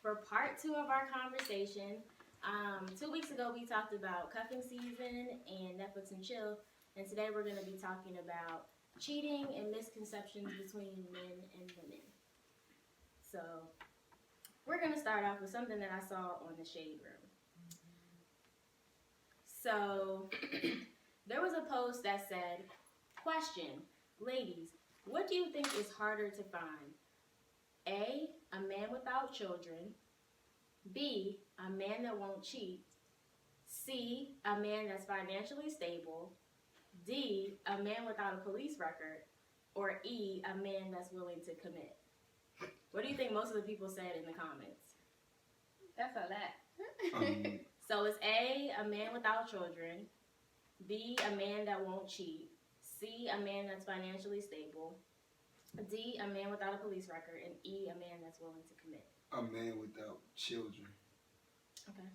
for part 2 of our conversation. 2 weeks ago, we talked about cuffing season and Netflix and chill. And today we're going to be talking about cheating and misconceptions between men and women. So we're going to start off with something that I saw on the Shade Room. So there was a post that said, question, ladies, what do you think is harder to find? A man without children. B, a man that won't cheat. C, a man that's financially stable. D, a man without a police record. Or E, a man that's willing to commit. What do you think most of the people said in the comments? That's a lot. So it's A, a man without children. B, a man that won't cheat. C, a man that's financially stable. D, a man without a police record. And E, a man that's willing to commit. A man without children. Okay.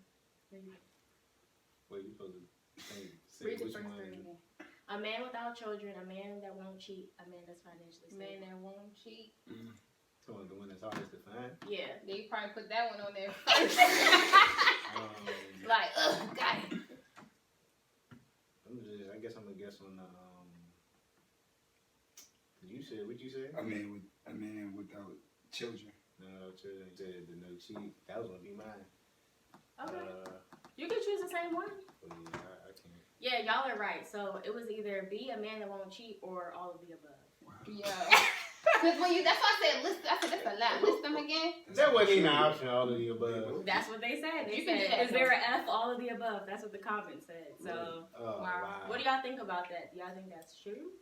Well, you supposed to say Read the which first one. three again. A man without children, a man that won't cheat, a man that's financially stable. Man that won't cheat. So the one that's hardest to find. Yeah. They probably put that one on there first. Like, got it. I guess I'm gonna guess on the You said what you said? A man without children. No children. You said the no cheat. That was gonna be mine. Okay. You can choose the same one. But yeah, I can't. Yeah, y'all are right. So it was either B, a man that won't cheat, or all of the above. Wow. Yeah. Because when you, that's why I said list. I said that's a lot. List them again. That wasn't even an option. All of the above. That's what they said. They You can do said, that, is there an F, all of the above? That's what the comments said. So, wow. what do y'all think about that? Do y'all think that's true?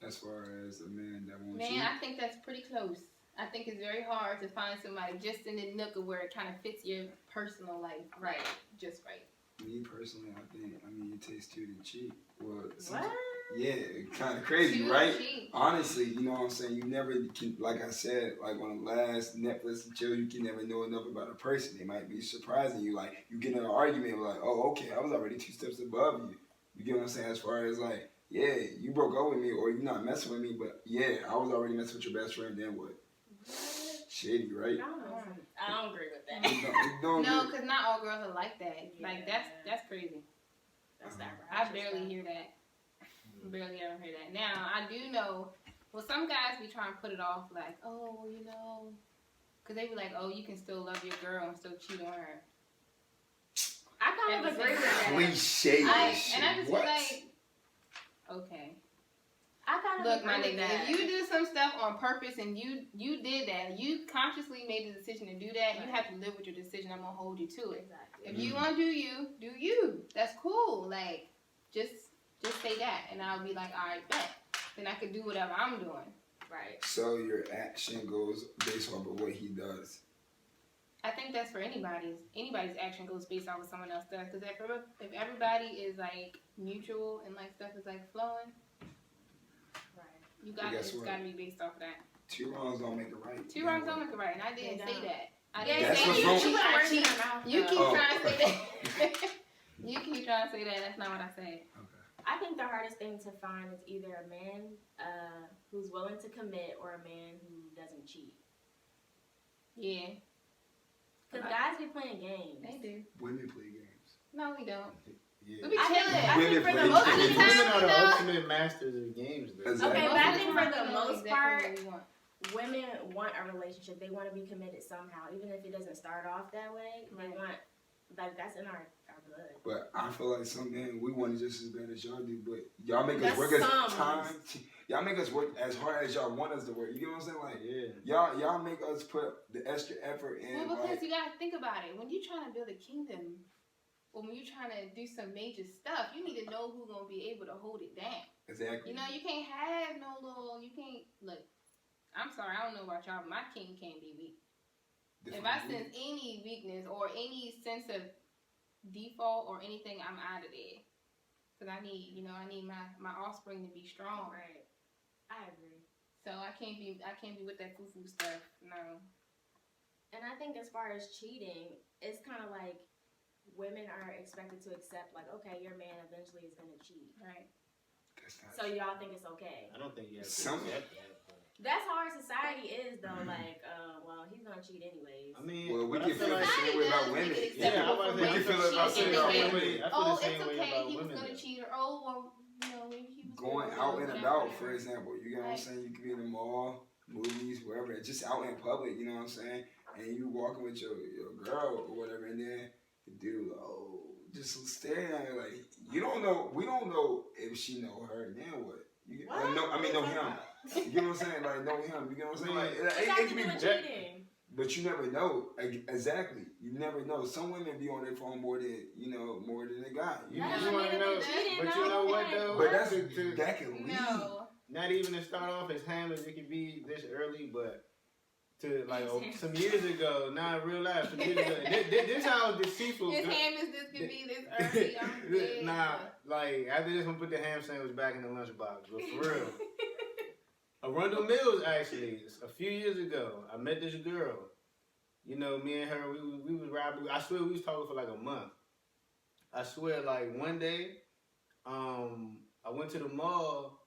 As far as a man that won't Man, cheat. I think that's pretty close. I think it's very hard to find somebody just in the nook of where it kind of fits your personal life. Right. Just right. Me personally, it takes two to cheat. Well, What? yeah, kind of crazy, Two right? cheat. Honestly, you know what I'm saying? You never can, like I said, like on the last Netflix and chill, you can never know enough about a person. They might be surprising you. Like, you get in an argument, like, oh, okay, I was already 2 steps above you. You get what I'm saying? As far as like, yeah, you broke up with me or you're not messing with me, but yeah, I was already messing with your best friend, then what? Shady, right? I don't agree with that. No, because not all girls are like that. Yeah. Like, that's crazy. That's not I right. barely hear that. Barely ever hear that. Now, I do know, well, some guys be trying to put it off like, oh, well, you know, because they be like, oh, you can still love your girl and still cheat on her. I kind of agree with that. Cliche And I shit. just What? be like, okay. I kind of Look, my agree with nigga, that. if you do some stuff on purpose and you did that, you consciously made the decision to do that, you have to live with your decision. I'm going to hold you to it. Exactly. If you want to do you. That's cool. Like, just say that, and I'll be like, all right, bet. Then I could do whatever I'm doing. Right. So your action goes based off of what he does. I think that's for anybody's. Anybody's action goes based off what someone else does. Because if everybody is, like, mutual and, like, stuff is, like, flowing, Right. it's got to be based off of that. 2 wrongs don't make a right. 2 wrongs don't make a right, and I didn't say that. I Yeah, didn't That's say what's you wrong. cheat, I cheat. You keep Oh. trying to say that. You keep trying to say that. That's not what I said. I think the hardest thing to find is either a man who's willing to commit or a man who doesn't cheat. Yeah. Because guys be playing games. They do. Women play games. No, we don't. Yeah. We be I think, chilling. I think for the Women most play part, games. Women are the you know? ultimate masters of games, though. Exactly. Okay, but I think for the We know most exactly part, what we want. women want a relationship. They want to be committed somehow, even if it doesn't start off that way. They Right. want, like, that's in our blood. But I feel like some men, we want it just as bad as y'all do, but y'all make us That's work as some. time. Y'all make us work as hard as y'all want us to work. You get what I'm saying? Like, Yeah. y'all make us put the extra effort in. Well, because like, you gotta think about it. When you're trying to build a kingdom, or when you're trying to do some major stuff, you need to know who's gonna be able to hold it down. exactly. You know, you can't have no little. You can't look. I'm sorry, I don't know about y'all, but my king can't be weak. If I sense any weakness or any sense of default or anything, I'm out of there. Cause I need my offspring to be strong. Right. I agree. So I can't be with that foo-foo stuff. No. And I think as far as cheating, it's kind of like women are expected to accept, like, okay, your man eventually is going to cheat. Right. That's not So y'all think it's okay. I don't think you have to Some- accept that. But That's how our society is, though. Like, well, he's gonna cheat anyways. I mean, Well, we but I can feel feel the like same way about women. yeah, I'm about to say, We can feel it about cheating about and women. I feel oh, the same it's way okay. about He was women. gonna though. cheat, or oh, well, you know, maybe he was Going gonna out go and again. about, for example, you know what I'm saying? You could be in the mall, movies, wherever, just out in public, you know what I'm saying? And you walking with your girl or whatever, and then the dude, just staring at her like, you don't know, we don't know if she know her, then what? You, What? no, I mean, know him. About? You get what I'm saying? Like, know him. You get what I'm saying? Like, What's it that can to be do with that. cheating? But you never know. Exactly. You never know. Some women be on their phone more than a guy. You That want doesn't to mean know, that they cheating, but you know what though? But that can lead. No. Not even to start off as ham as it could be this early, but to like some years ago, not real life, some years ago. This how deceitful. His ham is this could be this early. I'm dead. Nah, like after this, I'm gonna put the ham sandwich back in the lunchbox. But for real, Arundel Mills actually, a few years ago, I met this girl. You know, me and her, we was riding. I swear we was talking for like a month. I swear, like one day, I went to the mall.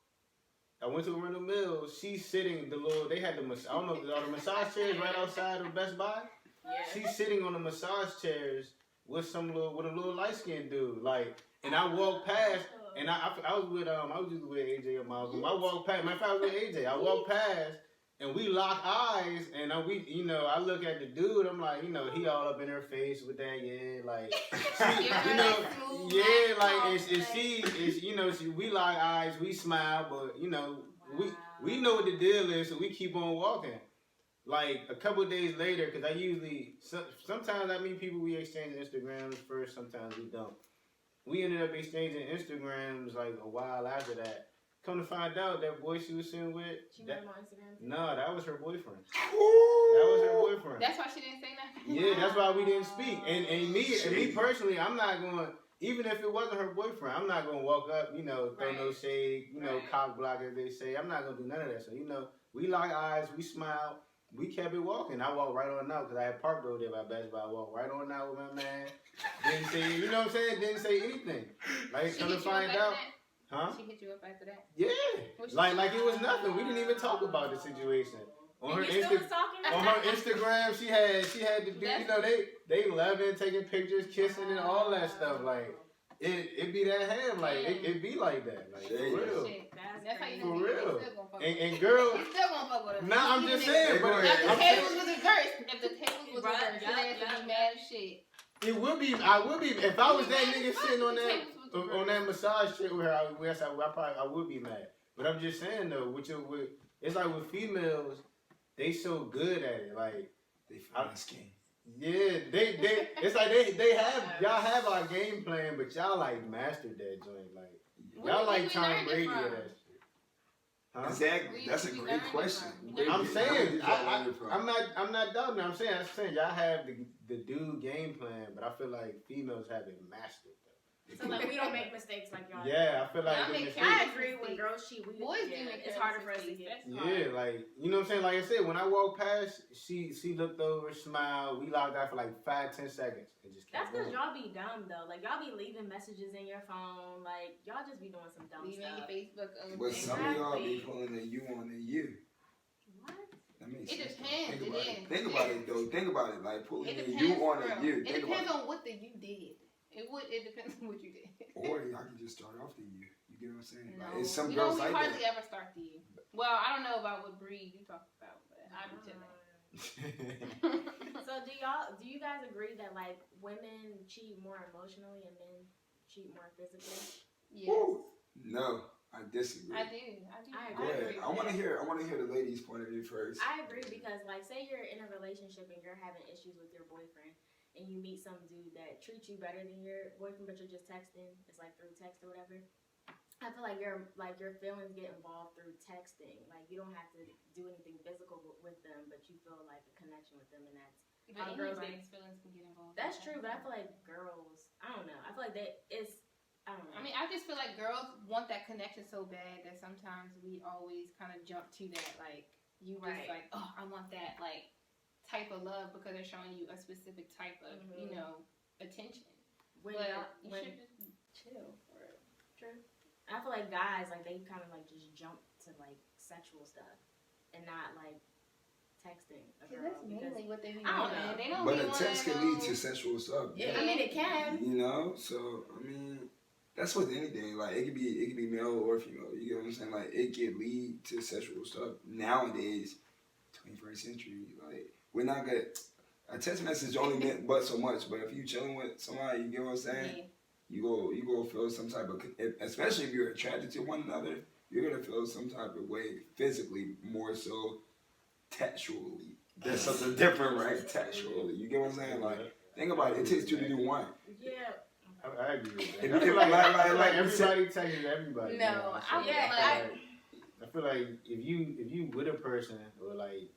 I went to Arundel Mills. She's sitting they had the I don't know, are the massage chairs right outside of Best Buy? Yeah. She's sitting on the massage chairs with a little light skinned dude. Like, and I walked past, and I was with AJ or Malcolm. I walked past. Matter of fact, I was with AJ. I walked past, and we locked eyes, and I look at the dude. I'm like, he all up in her face with that, like, we lock eyes, we smile, but we know what the deal is, so we keep on walking. Like a couple of days later, because I usually sometimes I meet people, we exchange Instagrams first, sometimes we don't. We ended up exchanging Instagrams like a while after that. Come to find out, that boy she was sitting with. She met him on Instagram? No, that was her boyfriend. That was her boyfriend. That's why she didn't say nothing. Yeah, that's why we didn't speak. And me personally, I'm not going. Even if it wasn't her boyfriend, I'm not gonna walk up, throw no shade, cock block as they say. I'm not gonna do none of that. So we lock eyes, we smile, we kept it walking. I walked right on out because I had parked over there by Best Buy. I walked right on out with my man. Didn't say, you know what I'm saying? Didn't say anything. Like, come to find out. Huh? She hit you up after that? Yeah. Like it was nothing. We didn't even talk about the situation. On her Instagram, she had the dude, they loving, taking pictures, kissing, and all that stuff. Like it be that ham, like it be like that, like for real. That's how you for real. And you girl, still gonna fuck with her. Nah, I'm just saying. But if the tables was reversed, you had to be mad as shit. It would be. I would be if I was that nigga sitting on that massage chair with her. I would be mad. But I'm just saying though, it's like with females, they so good at it. Like they find skin. Yeah, it's like they have y'all have our game plan, but y'all like mastered that joint. Like y'all like Tom Brady at that shit. Huh? Exactly. That's a great question. I'm saying I'm not doubting. I'm saying y'all have the dude game plan, but I feel like females have it mastered. So like we don't make mistakes like y'all. Yeah, I feel like I agree when girls cheat. Boys do make it's harder for us to get. Yeah, like you know what I'm saying. Like I said, when I walked past, she looked over, smiled. We locked out for like 5-10 seconds and just kept That's because going. y'all be dumb though. Like y'all be leaving messages in your phone. Like y'all just be doing some dumb stuff. Your Facebook. But some of y'all be pulling a you on a you. What? It depends. Think about it though. Think about it. Like pulling a you on a you. It depends on what the you did. It depends on what you did. Or y'all can just start off the you. You get what I'm saying? No. Like, it's some girls like that. We hardly ever start the you. Well, I don't know about what breed you talk about, but I be chilling. So do you guys agree that like women cheat more emotionally and men cheat more physically? Yes. Ooh, no, I disagree. I do. Go ahead. I want to hear the ladies' point of view first. I agree because like say you're in a relationship and you're having issues with your boyfriend and you meet some dude that treats you better than your boyfriend but you're just texting. It's like through text or whatever. I feel like your feelings get involved through texting. Like you don't have to do anything physical with them, but you feel like a connection with them, and that's how girls feelings can get involved. That's true, but I feel like girls, I don't know. I feel like I don't know. I mean, I just feel like girls want that connection so bad that sometimes we always kind of jump to that. Like you just like, oh, I want that like type of love because they're showing you a specific type of attention. When should just chill for it. True. I feel like guys, like they kind of like just jump to like sexual stuff. and not like texting a girl. That's mainly what they be I don't wanting. know. They don't But be a wanting text can lead to sexual stuff. I mean, it can. You know, so I mean, that's with anything. Like it could be male or female. You get what I'm saying? Like it can lead to sexual stuff nowadays, 21st century. Like we're not gonna. A text message only meant but so much. But if you chilling with somebody, you get what I'm saying? Yeah. You go feel some type of, especially if you're attracted to one another, you're gonna feel some type of way physically more so textually. There's something different, right? Textually. You get what I'm saying? Like, think about it. It takes two to do one. Yeah. I agree with that. If I feel you- like, like everybody texts everybody. No, you know? So, I feel like if you with a person or like,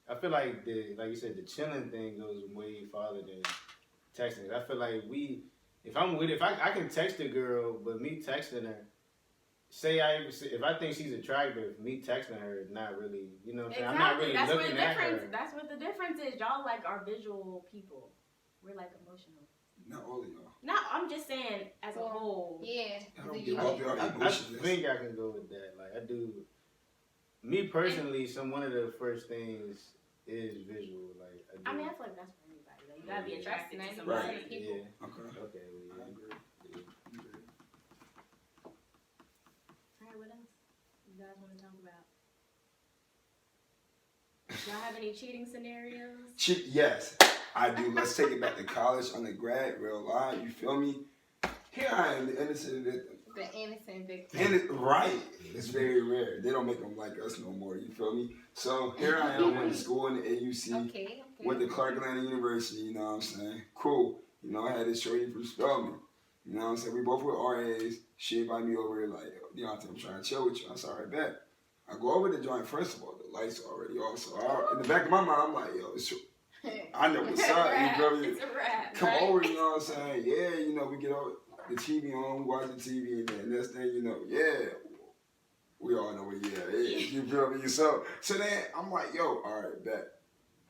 I feel like like you said, the chilling thing goes way farther than texting. I feel like if I can text a girl, but me texting her, if I think she's attractive, me texting her is not really, you know what I'm saying? Exactly. I'm not really That's looking at her. That's what the difference is. Y'all like are visual people. We're like emotional. Not all of y'all. No, I'm just saying as a whole. Yeah. I don't give up your I emotions. think I can go with that. Like I do. Me personally, one of the first things is visual. Like I mean, I feel like that's for anybody. Like, you gotta be attracted to Right. somebody. Right. People. Yeah. Okay. Yeah. I agree. Alright, what else you guys want to talk about? Y'all have any cheating scenarios? Yes, I do. Let's take it back to college, undergrad, real life. You feel me? Here I am, the innocent victim. The innocent victim. Right. It's very rare. They don't make them like us no more. You feel me? So here I am, went to school in the AUC. Okay. Went to Clark Atlanta University, you know what I'm saying? Cool. You know, I had this shorty from Spelman. You know what I'm saying? We both were RAs. She invited me over here like, Deonte, I'm trying to chill with you. I said, all right, bet. I go over the joint. First of all, the lights are already off. So in the back of my mind, I'm like, yo, I know what's up. You feel me? It's a wrap. Come right? over, you know what I'm saying? Yeah, you know, we get over the TV on, we watch the TV, and then next thing you know, yeah. We all know what yeah is. You feel me? So then I'm like, yo, all right, bet.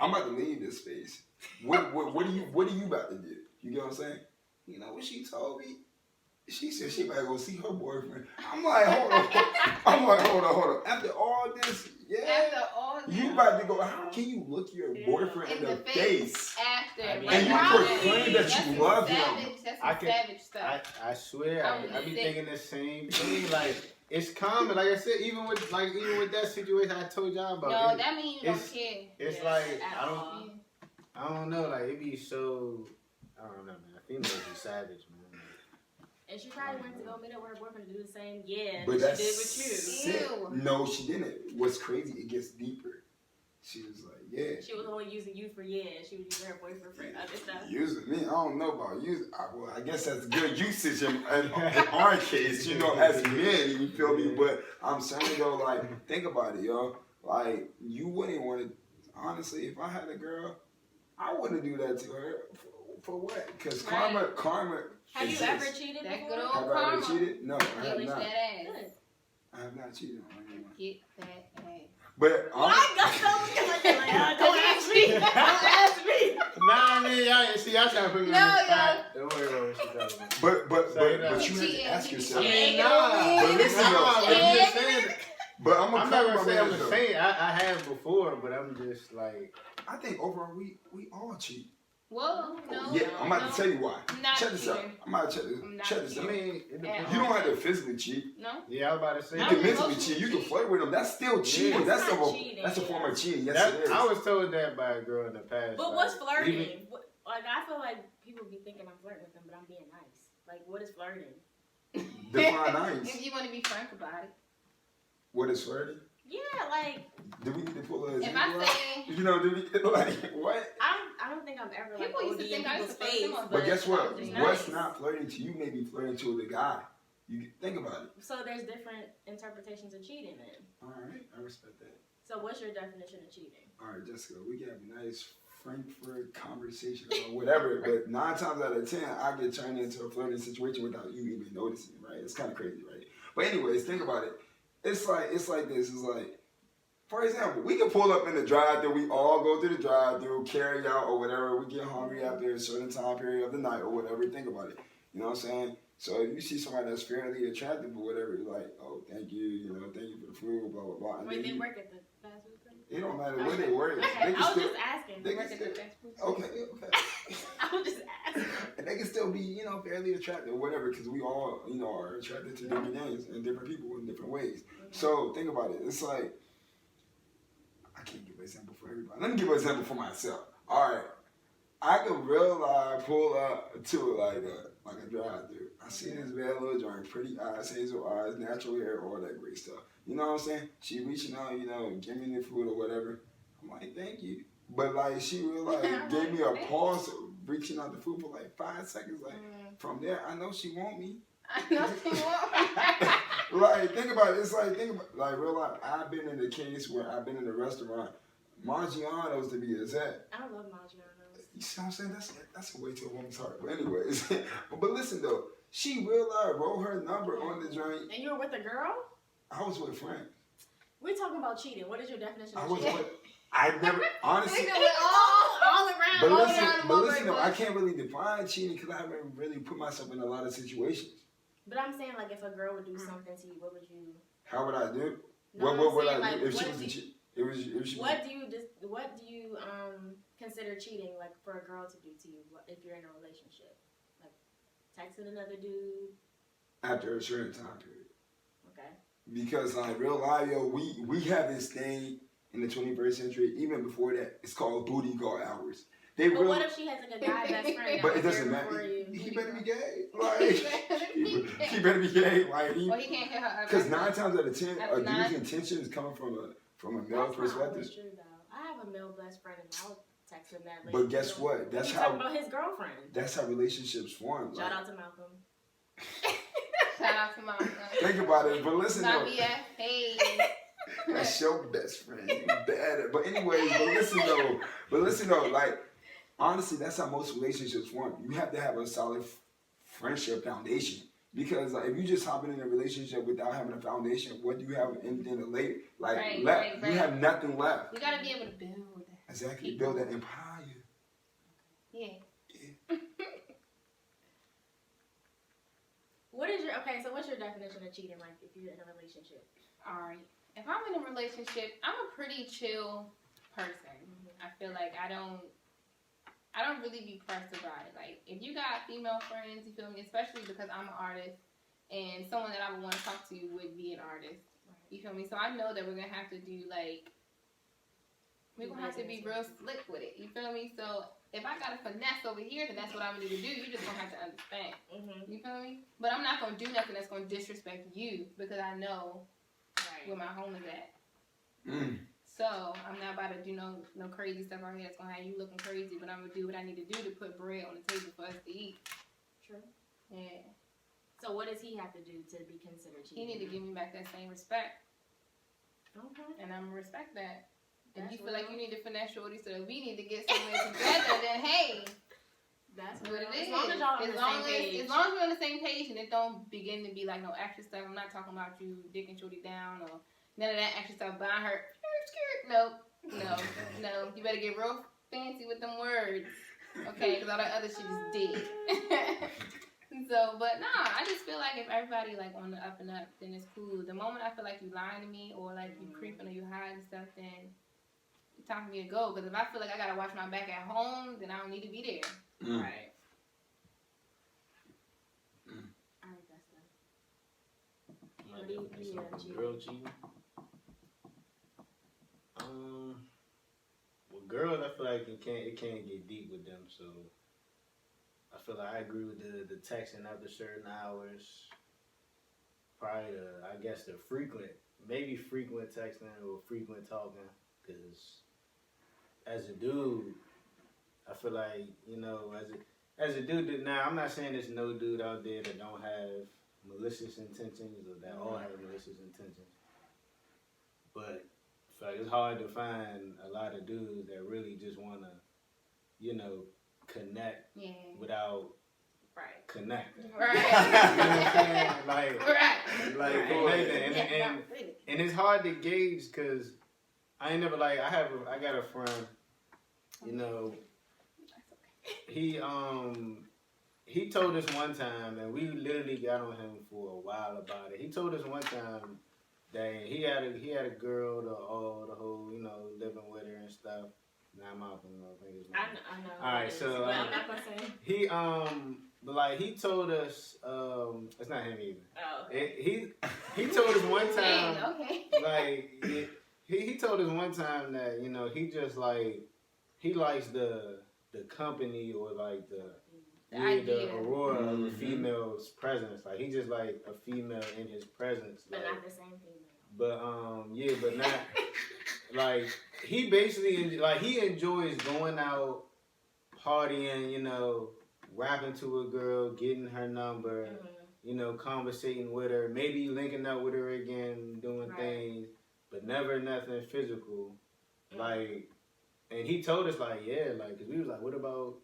I'm about to leave this space. What are you about to do? You get what I'm saying? You know what she told me? She said she about to go see her boyfriend. I'm like, hold on. After all this, you about to go. How can you look your boyfriend in the face After. and you proclaim that you love him? That's some savage stuff. I swear, I be thinking the same thing. Like it's common. Like I said, even with that situation I told y'all about. No, that means you don't care. It's like I don't know. Like it be so. I don't know, man. Females be savage, man. And she probably went to go meet up with her boyfriend to do the same. Yeah, But she that's did with you. sick. No, she didn't. What's crazy? It gets deeper. She was like, yeah. She was only using you for She was using her boyfriend for other stuff. Using me? I don't know about using. Well, I guess that's good usage in our case, you know, as men, you feel me? But I'm saying, though, like, think about it, yo. Like, you wouldn't want to, honestly, if I had a girl, I wouldn't do that to her. For what? Because karma. Have you ever cheated That before? good old Have I ever cheated? No, I Get have that not. ass. I have not cheated on anyone. Get that ass. But I got so like, don't ask me. Don't ask me. Nah, I mean, y'all trying to put me on the spot. Don't worry about what she's talking about. But you have to ask yourself. I mean, nah. But listen, though. But I'm just saying. But I'm not gonna say I'm the same. I have before, but I'm just like. I think overall we all cheat. Whoa, no. Yeah, I'm about to tell you why. Not Check this out. cheating. I'm about to check this I out. mean, it depends. You don't have to physically cheat. No. Yeah, I was about to say. You I can mean, mentally cheat. You can flirt with them. That's still cheating. Yeah. That's It's not a cheating, that's a form of cheating. Yes, That, it is. I was told that by a girl in the past. But like, what's flirting? even- Like, I feel like people be thinking I'm flirting with them, but I'm being nice. Like, what is flirting? Define nice. If you want to be frank about it. What is flirting? Yeah, like, Do we need to pull a If I say, You know, do we like what? I don't think I'm ever like People used to OD in think I people's used to flirt face. them up. But guess what? It's What's nice. not flirting to you may be flirting to the guy. You think about it. So there's different interpretations of cheating then. All right, I respect that. So what's your definition of cheating? All right, Jessica, we can have a nice Frankfurt conversation or whatever, but 9 times out of 10, I get turned into a flirting situation without you even noticing, right? It's kind of crazy, right? But anyways, think about it. It's like this. It's like, for example, we can pull up in the drive-thru. We all go through the drive-thru, carry out or whatever. We get hungry after a certain time period of the night or whatever. Think about it. You know what I'm saying? So if you see somebody that's fairly attractive or whatever, you're like, oh, thank you. You know, thank you for the food, blah blah blah. And Wait, then they you- work at the fast food place? It don't matter where they work. Okay, They I can was still, just asking. they can Work at still, the fast food. okay. I was just asking. And they can still be, you know, fairly attractive or whatever, because we all, you know, are attracted to different things and different people in different ways. So think about it. It's like, I can't give an example for everybody. Let me give an example for myself. All right. I can pull up to like a drive-through. I see this bad little joint, pretty eyes, hazel eyes, natural hair, all that great stuff. You know what I'm saying? She reaching out, you know, give me the food or whatever. I'm like, thank you. But like she really like gave me a pause, reaching out the food for like 5 seconds. Like from there, I know she want me. I know she want me. Like think about it. It's like like real life. I've been in the case where I've been in a restaurant, Maggiano's to be exact. I love Maggiano's. You see what I'm saying? That's a way to a woman's heart. But anyways, but listen though, she real life wrote her number on the joint. And you were with a girl? I was with a friend. We're talking about cheating. What is your definition I of was cheating? with. I never honestly. all around. But all listen, around the but listen mulberry though, I bush. can't really define cheating because I haven't really put myself in a lot of situations. But I'm saying, like, if a girl would do something to you, what would you? How would I do? No, What would I'm saying, I do like, if she what was do a you- cheat? If she What do you consider cheating, like, for a girl to do to you? If you're in a relationship, like texting another dude. after a certain time period. Okay. Because like real life, yo, we have this thing in the 21st century. Even before that, it's called booty call hours. They But really, what if she has like a guy best friend? but that it was doesn't there before matter. you? He better be gay. Like he better be gay. Like Well, he can't hit her. because 9 times out of 10, After a nine? dude's intention is coming from a male That's not perspective. always true though. I have a male best friend, and I'll text him that. But guess what? That's He's how talking about his girlfriend. that's how relationships form. Shout Like, out to Malcolm. Shout out to Mom. think about it. But listen Not though. BS. Hey. That's your best friend. You better. But anyways, but listen though, like honestly, that's how most relationships form. You have to have a solid friendship foundation. Because like, if you just hopping in a relationship without having a foundation, what do you have anything to lay like Right, left? right. You have nothing left. You gotta be able to build. Exactly. People. Build an empire. Yeah. So what's your definition of cheating? Like if you're in a relationship? Alright. If I'm in a relationship, I'm a pretty chill person. I feel like I don't really be pressed about it. Like if you got female friends, you feel me, especially because I'm an artist and someone that I would want to talk to would be an artist. You feel me? So I know that we're gonna have to do like we're gonna have to be real slick with it. You feel me? So if I got a finesse over here, then that's what I'm gonna need to do. You just gonna have to understand. You feel me? But I'm not gonna do nothing that's gonna disrespect you because I know where my home is at. So I'm not about to do no crazy stuff out here that's gonna have you looking crazy. But I'm gonna do what I need to do to put bread on the table for us to eat. True. Yeah. So what does he have to do to be considered cheating? He need to give me back that same respect, Okay. and I'm gonna respect that. If That's you feel like real. you need to finesse shorty so that we need to get somewhere together, then hey, That's what it is. As long as y'all on the same page. As long as we're on the same page and it don't begin to be like no extra stuff. I'm not talking about you dicking shorty down or none of that extra stuff. Buying her, no. You better get real fancy with them words, okay? Because all that other shit is dead. So, but nah, I just feel like if everybody like on the up and up, then it's cool. The moment I feel like you lying to me or like you creeping or you hiding stuff, then it's time for me to go. Because if I feel like I gotta watch my back at home, then I don't need to be there. Right. Alright, that's done. What do you cheating? Girl cheating. Well, girls, I feel like it can't get deep with them. So I feel like I agree with the texting after certain hours. Probably the frequent texting or frequent talking. Because as a dude, I feel like, you know, as a dude, now I'm not saying there's no dude out there that don't have malicious intentions or that all have malicious intentions. But I feel like it's hard to find a lot of dudes that really just want to, you know, connect without connecting. Right. You know what I'm saying? Like connecting. And it's hard to gauge because I ain't never like, I got a friend, you know, he told us one time, and we literally got on him for a while about it. He told us one time that he had a girl, the whole, you know, living with her and stuff. Nah, I'm out. I think it's I know. All right, so but I'm not gonna say. he but like he told us it's not him either. Oh, okay. He told us one time okay. like he told us one time that, you know, he just like he likes the company or like the aurora of a female's presence. Like he just like a female in his presence. But like, not the same female. But but not like he basically like he enjoys going out, partying, you know, rapping to a girl, getting her number, you know, conversating with her, maybe linking up with her again, doing things, but never nothing physical. Like, and he told us like, yeah, like, cause we was like, what about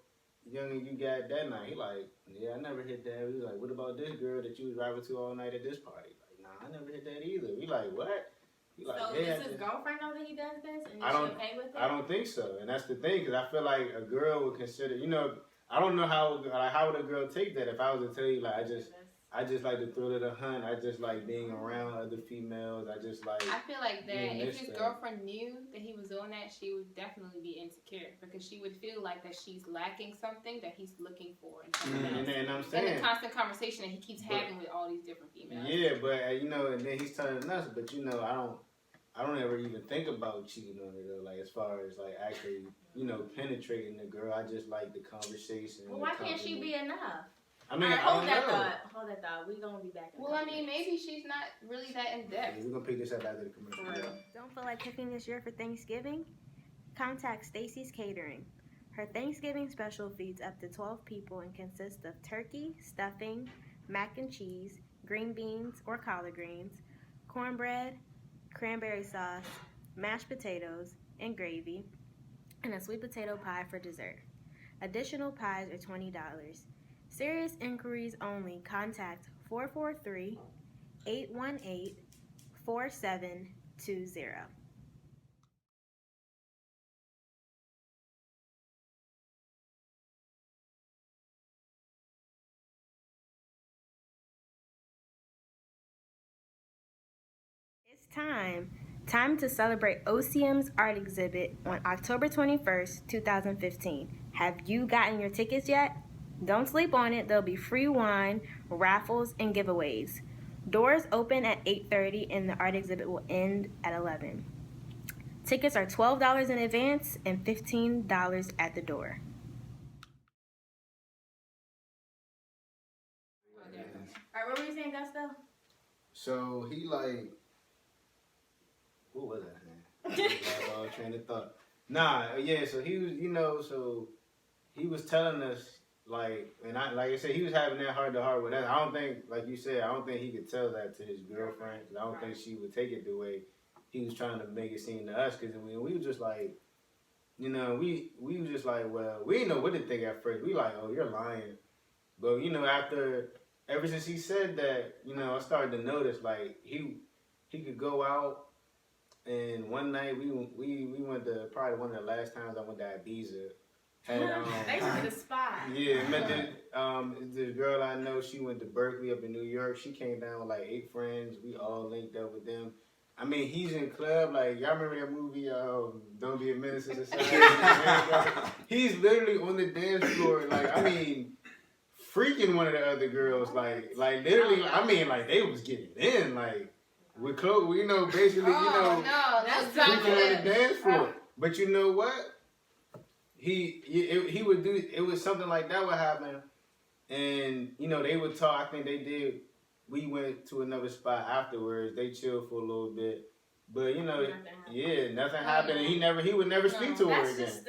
youngin' you got that night? He like, yeah, I never hit that. We was like, what about this girl that you was rapping to all night at this party? Like, nah, I never hit that either. We like, what? He like, so yeah, does his girlfriend know that he does this, and is I don't, she okay with it? I don't think so, and that's the thing, cause I feel like a girl would consider, you know, I don't know how would a girl take that if I was to tell you like I just like the thrill of the hunt. I just like being around other females. I just like. I feel like that if his girlfriend knew that he was doing that, she would definitely be insecure because she would feel like that she's lacking something that he's looking for in someone else. And I'm saying, and the constant conversation that he keeps having with all these different females. Yeah, but you know, and then he's telling us, but you know, I don't ever even think about cheating on her though. Like as far as like actually, you know, penetrating the girl, I just like the conversation. Well, why can't she be enough? I mean, hold that thought. We're gonna be back. Well, I mean, maybe she's not really that in depth. Yeah, we're gonna pick this up after the commercial. Don't feel like cooking this year for Thanksgiving? Contact Stacy's Catering. Her Thanksgiving special feeds up to 12 people and consists of turkey, stuffing, mac and cheese, green beans or collard greens, cornbread, cranberry sauce, mashed potatoes, and gravy, and a sweet potato pie for dessert. Additional pies are $20. Serious inquiries only. Contact 443-818-4720. It's time to celebrate OCM's art exhibit on October 21st, 2015. Have you gotten your tickets yet? Don't sleep on it. There'll be free wine, raffles, and giveaways. Doors open at 8:30 and the art exhibit will end at 11. Tickets are $12 in advance and $15 at the door. Alright, what were you saying, Gusto? So he like, what was that, man? Train of thought. Nah, yeah. So he was, you know, so he was telling us. Like, and like I said, he was having that heart to heart with us. I don't think, like you said, I don't think he could tell that to his girlfriend. Cause I don't think she would take it the way he was trying to make it seem to us. Cause we were just like, you know, we were just like, well, we didn't know what to think at first. We like, oh, you're lying. But you know, ever since he said that, you know, I started to notice like he could go out. And one night we went to probably one of the last times I went to Ibiza. And, they went to the spot. Yeah, met this girl I know. She went to Berkeley up in New York. She came down with like 8 friends. We all linked up with them. I mean, he's in club. Like y'all remember that movie? Don't Be a Menace to Society. He's literally on the dance floor. Like I mean, freaking one of the other girls. Like literally. I mean, like they was getting in. Like with clothes. You know, basically. You know, that's freaking on the dance floor. But you know what? He would do it was something like that would happen, and you know they would talk. I think they did. We went to another spot afterwards. They chilled for a little bit, but you know, nothing happened. And he would never speak to her again. That's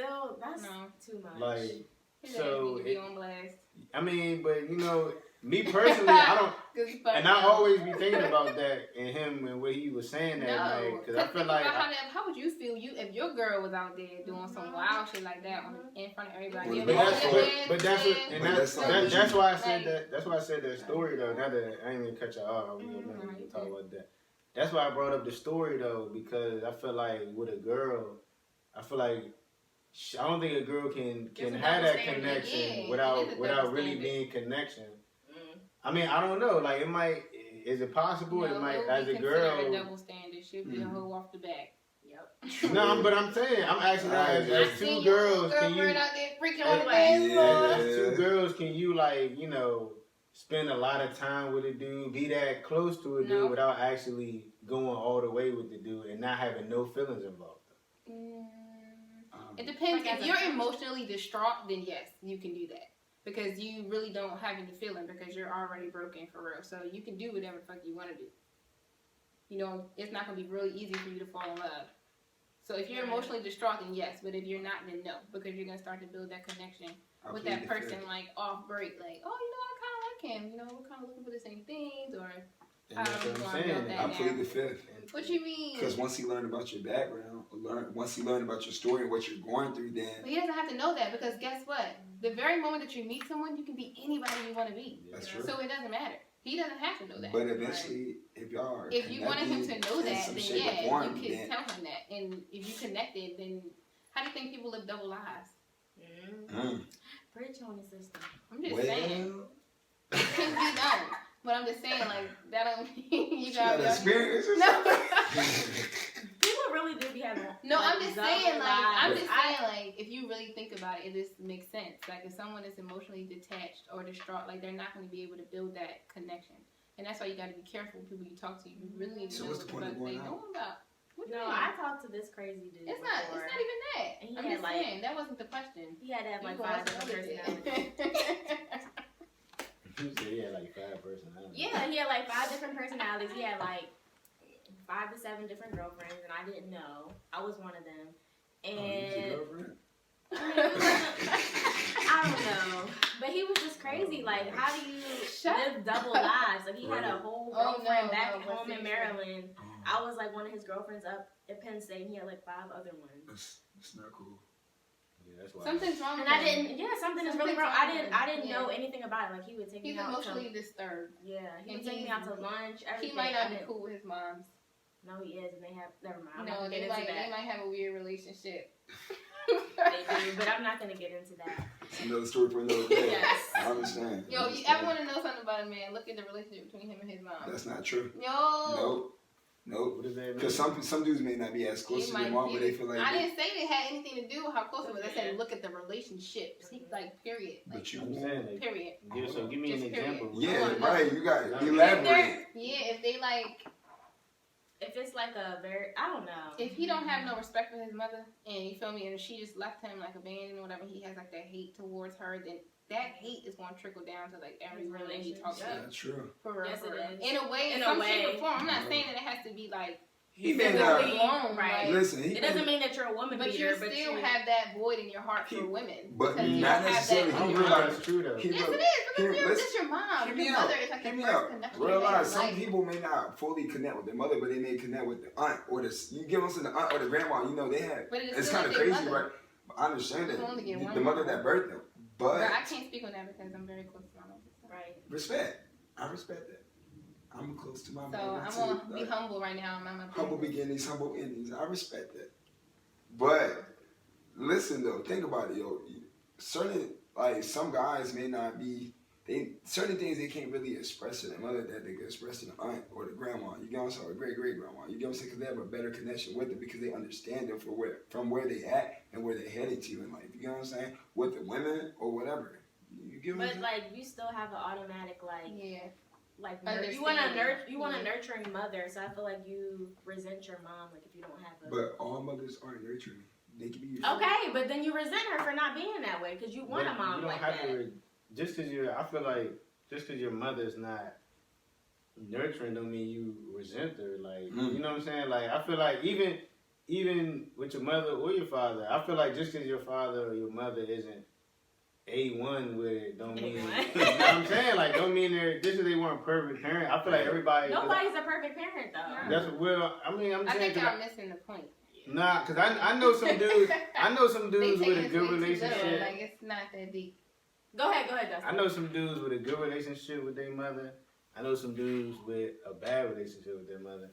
too much. Like so, on blast. I mean, but you know, me personally, I don't. And I always be thinking about that and him and what he was saying that night. Because I feel like. How would you feel if your girl was out there doing some wild shit like that in front of everybody? That's why I said that. That's why I said that story though. Now that I ain't even cut you off, we gonna talk about that. That's why I brought up the story though, because I feel like with a girl, I feel like I don't think a girl can have that connection without really being connection. I mean, I don't know. Like it is it possible? No, it might, it would as be a considered girl. a double standard. Should be a hoe off the back. Yep. No, but I'm saying, I'm asking as I two seen girls, your can you, girlfriend out there freaking as, on the dance floor. as two girls, can you like, you know, spend a lot of time with a dude, be that close to a dude No. without actually going all the way with the dude and not having no feelings involved? It depends. Like If as a you're person. emotionally distraught, then yes, you can do that. Because you really don't have any feeling because you're already broken for real. So you can do whatever the fuck you want to do. You know, it's not going to be really easy for you to fall in love. So if you're Right. emotionally distraught, then yes. But if you're not, then no. Because you're going to start to build that connection with that person, like off break. Like, oh, you know, I kind of like him. You know, we're kind of looking for the same things. Or And that's what I'm Going saying. about that I now. plead the fifth. what you mean? Because once he learned about your background, once he learned about your story and what you're going through, then But he doesn't have to know that because guess what? The very moment that you meet someone, you can be anybody you want to be. that's Yeah. true. So it doesn't matter. He doesn't have to know that. But eventually, if y'all are If you wanted him to connected know in that, some then shape or yeah, form, you could then tell him that. And if you connected, then how do you think people live double lives? Preach on the system. I'm just saying. well, It can be done. But I'm just saying, like, that don't mean you you gotta got be experience or No. something? People really do be having. No, I'm just saying, like, I like, if you really think about it, it just makes sense. Like, if someone is emotionally detached or distraught, like, they're not going to be able to build that connection. And that's why you got to be careful with people you talk to. You really need to So know what's what the the point of fuck they going out? know about. What do you No, mean? I talked to this crazy dude. It's not before. even that. And he I'm had, just like- saying, that wasn't the question. He had to have like You 5 lost different another personalities. bit. You said he had like 5 personalities. Yeah, he had like 5 different personalities. He had like 5 to 7 different girlfriends, and I didn't know. I was one of them. Oh, you was your And girlfriend? I don't know, but he was just crazy. Like, how do you Shut live double lives? Like, he had a whole Oh, girlfriend no, back no, but home in seriously. Maryland. Oh, I was like one of his girlfriends up at Penn State, and he had like 5 other ones. that's not cool. Yeah, that's why. Something's wrong with And I him. didn't. Yeah, something is really Something's wrong. I didn't yeah. know anything about it. Like, he would take He's me out emotionally to. disturbed. Yeah, he would And take me out to lunch. Everything. He might I not be didn't- cool with his moms. No, he is, and they have. Never mind. I'm No, not gonna they get into might that. have a weird relationship. They do, but I'm not gonna get into that. It's another story for another day. Yes. I understand. Yo, if you ever want to know something about a man, look at the relationship between him and his mom. That's not true. Yo. Nope. What does that mean? Because some dudes may not be as close to their mom, but they feel like. I didn't say it had anything to do with how close it was. I said Yeah. look at the relationship. See, like, period. Like, But you. I'm saying, like, period. so give me an Just period. example. Yeah, Come on, right. You got If to If elaborate. they're, if they like, If it's like a very, I don't know. if he don't have no respect for his mother, and you feel me, and she just left him like abandoned or whatever, he has like that hate towards her, then that hate is going to trickle down to like every His woman he talks to. relationship. That's true. For real, Yes, for it real. is. In a way, In a some way. shape or form. I'm not saying that it has to be like He may physically not. blown, Right. like, Listen, he It doesn't may, mean that you're a woman but beater, you but still you have that void in your heart for women. but because you not don't have necessarily. that I He in don't your know heart. if that's true though. He Yes, real- it is. Because Here, you're listen, just your mom. hear Your me mother out. is like the Hear me first out. connection. Realize in some life. people may not fully connect with their mother, but they may connect with the aunt or the. You give them to the aunt or the grandma. You know they have. But it is It's still kind of like their crazy, mother. right? But I understand You that only get one the mother mother. that birthed them, But but I can't speak on that because I'm very close to my mother. right. respect. I respect that. I'm close to my So mother I'm too. gonna be Like, humble right now. I'm a humble beginnings, humble endings. I respect that. But listen though, think about it, yo. Certain like some guys may not be certain things they can't really express to their mother that they can express to the aunt or the grandma. You get what I'm saying? Or great grandma. You get what I'm saying? Because they have a better connection with it because they understand them from where they at and where they're headed to in life. You get what I'm saying? With the women or whatever. You get what I'm But saying? like, you still have an automatic like, Yeah. like you want Understanding. a nurturing mother. So I feel like you resent your mom, like if you don't have a. But all mothers aren't nurturing. They can be. Okay, but then you resent her for not being that way because you want But a mom you don't like have that. to, just because I feel like, just because your mother's not nurturing don't mean you resent her. Like, you know what I'm saying? Like, I feel like even with your mother or your father, I feel like just because your father or your mother isn't A1 with it, don't mean, you know what I'm saying? Like, don't mean they're, just because they weren't perfect parent. I feel like everybody. Nobody's a perfect parent though. That's, well, I mean, I'm I saying, think y'all missing the point. nah, because I know some dudes, They with a taking good it way too relationship. little, like it's not that deep. Go ahead, Dustin. I know some dudes with a good relationship with their mother. I know some dudes with a bad relationship with their mother.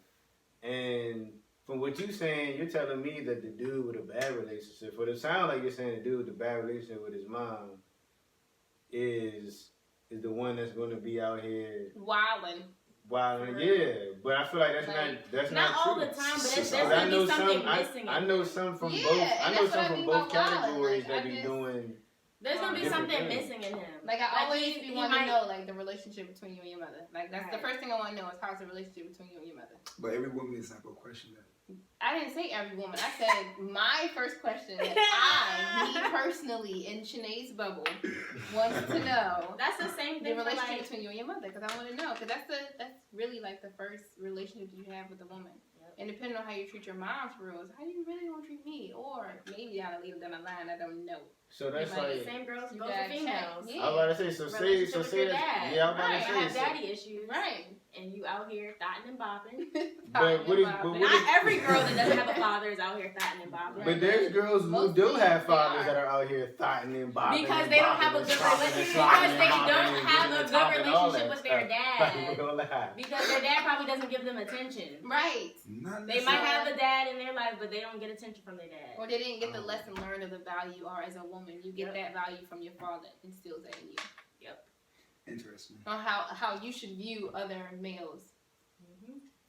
And from what you're saying, you're telling me that the dude with a bad relationship, but it sounds like you're saying the dude with a bad relationship with his mom is the one that's going to be out here Wildin'. Wow, For yeah, real. but I feel like that's not all true. the time, but there's I gonna know be something some. missing. I know some from Yeah, both. and I know that's what I some from mean both about wilding. categories Like, that be doing. There's gonna be different something things. missing in him. Like I always he want to might- know like the relationship between you and your mother. Like that's the Right. first thing I want to know is how's the relationship between you and your mother. But every woman is not gonna question that. I didn't say every woman. I said my first question that me personally, in Shanae's bubble, wants to know That's the same the thing for relationship like. between you and your mother because I want to know because that's really like the first relationship you have with a woman. Yep. And depending on how you treat your mom for real, is how you really gonna treat me, or maybe down a little down the line, I don't know. So that's Like, like. Same girls You go for gotta check. females. Yeah. I was about to say. So say. Relationship So with say your that. dad. Yeah, I was about Right. to I say. have So, daddy issues, Right. and you out here thotting and bopping. But what is- but what Not is- every girl that doesn't have a father is out here thotting and bopping. But there's girls who Mostly do have they fathers are. that are out here thotting and bopping. Because and they don't bopping have a and good slopping and relationship. slopping Because and they bopping don't and have getting a the good top and all relationship that with their stuff. dad. Like, we're gonna lie. Because their dad probably doesn't give them attention. Right. Not They might necessarily. have a dad in their life, but they don't get attention from their dad. Or they didn't get the lesson learned of the value you are as a woman. You get Yep. that value from your father, instills that in you. Interesting. On how you should view other males,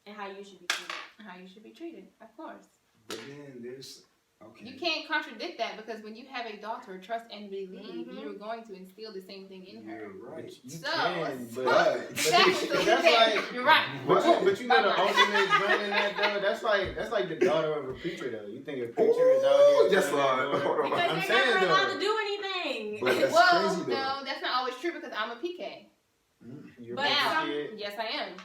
And how you should be treated. how you should be treated, of course. But then there's okay. You can't contradict that because when you have a daughter, trust and believe, Mhm. you're going to instill the same thing in her. You're right. You So- can, but Right. Exactly. So that's that's like. you're right. But you know the Bye-bye. ultimate example in that though. That's like the daughter of a preacher though. You think a preacher is out here? Ooh, just doing that like- daughter? hold on. Because I'm they're saying never allowed though. to do anything. But that's Well, crazy though. no, that's not always true because I'm a PK. You're But a preacher's some- kid. Yes, I am.